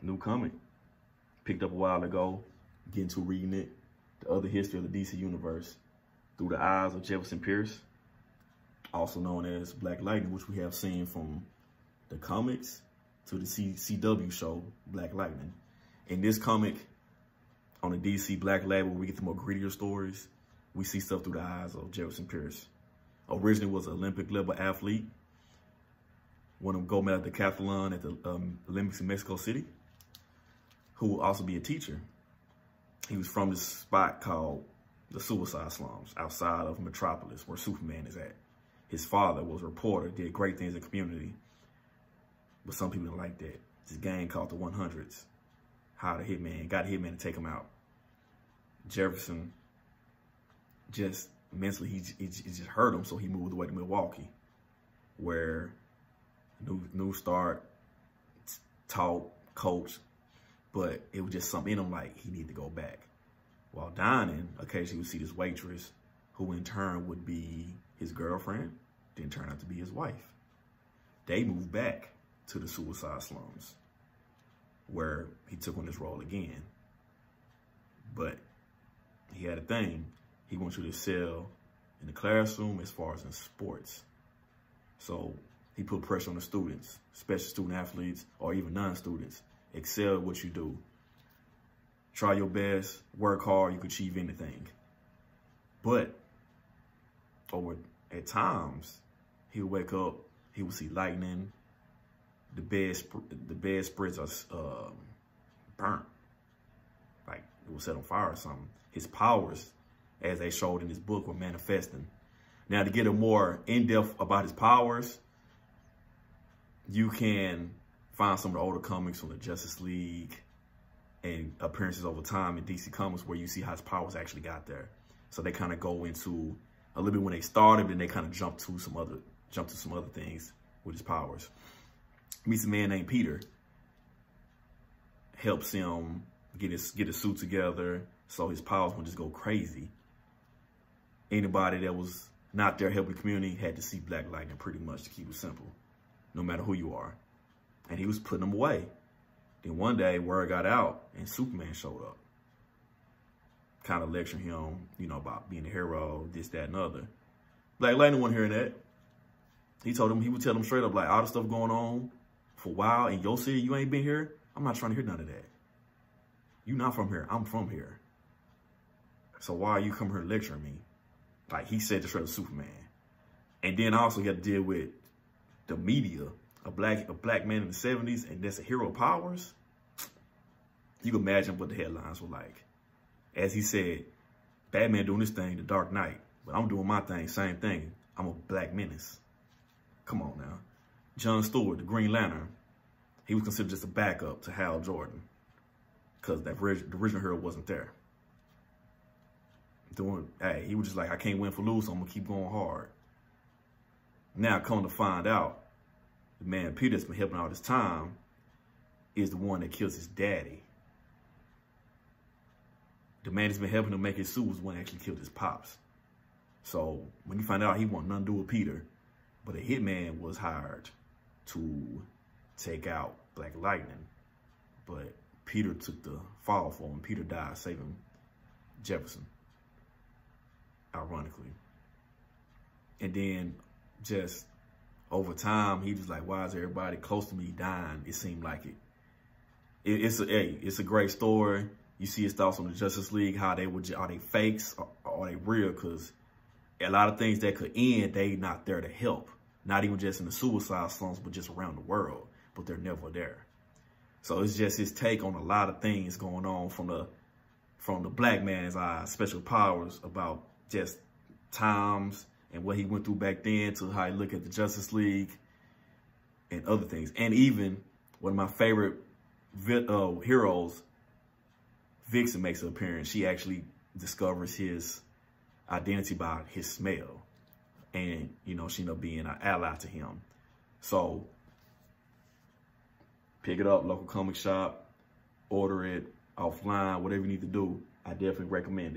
new comic. Picked up a while ago, getting to reading it. The other history of the DC universe through the eyes of Jefferson Pierce, also known as Black Lightning, which we have seen from the comics to the CW show, Black Lightning. In this comic, on the DC Black label, we get the more grittier stories. We see stuff through the eyes of Jefferson Pierce. Originally was an Olympic level athlete, won a gold medal at the decathlon at the Olympics in Mexico City, who will also be a teacher. He was from this spot called the Suicide Slums outside of Metropolis, where Superman is at. His father was a reporter, did great things in the community, but some people didn't like that. This gang called the 100s, hired a hitman, got a hitman to take him out. Jefferson just mentally, he just hurt him, so he moved away to Milwaukee, where new start, taught, coached, but it was just something in him like he needed to go back. While dining, occasionally we see this waitress, who in turn would be his girlfriend, then turn out to be his wife. They moved back to the Suicide Slums, where he took on this role again. But he had a thing. He wants you to excel in the classroom as far as in sports. So he put pressure on the students, especially student athletes or even non-students. Excel at what you do. Try your best, work hard, you can achieve anything. But at times, he would wake up, he would see lightning, the bed spreads are burnt, like it was set on fire or something. His powers, as they showed in his book, were manifesting. Now, to get a more in-depth about his powers, you can find some of the older comics from the Justice League and appearances over time in DC Comics where you see how his powers actually got there. So they kind of go into a little bit when they started, and they kind of jump to some other things with his powers. Meets a man named Peter, helps him get his suit together so his powers won't just go crazy. Anybody that was not there helping the community had to see Black Lightning, pretty much, to keep it simple, no matter who you are. And he was putting them away. Then one day, word got out, and Superman showed up. Kind of lecturing him, you know, about being a hero, this, that, and other. Black Lightning wasn't hearing that. He would tell him straight up, like, all the stuff going on for a while in your city, you ain't been here. I'm not trying to hear none of that. You not from here. I'm from here. So why are you coming here lecturing me? Like, he said to straight up Superman. And then also he had to deal with the media. A black man in the 70s, and that's a hero of powers. You can imagine what the headlines were like. As he said, Batman doing this thing, the Dark Knight, but I'm doing my thing, same thing. I'm a black menace. Come on now. John Stewart, the Green Lantern, he was considered just a backup to Hal Jordan because the original hero wasn't there. He was just like, I can't win for lose, so I'm gonna keep going hard. Now, coming to find out, the man Peter that's been helping all this time is the one that kills his daddy. The man that's been helping him make his suit was the one that actually killed his pops. So when you find out, he wanted nothing to do with Peter, but a hitman was hired to take out Black Lightning. But Peter took the fall for him. Peter died, saving Jefferson, ironically. And then just over time, he was like, why is everybody close to me dying? It seemed like it. It's a great story. You see his thoughts on the Justice League, how are they fakes or are they real? Because a lot of things that could end, they not there to help. Not even just in the Suicide Slums, but just around the world. But they're never there. So it's just his take on a lot of things going on from the black man's eyes, special powers, about just times and what he went through back then to how he looked at the Justice League and other things. And even one of my favorite heroes, Vixen, makes an appearance. She actually discovers his identity by his smell. And, you know, she ended up being an ally to him. So pick it up, local comic shop, order it offline, whatever you need to do. I definitely recommend it.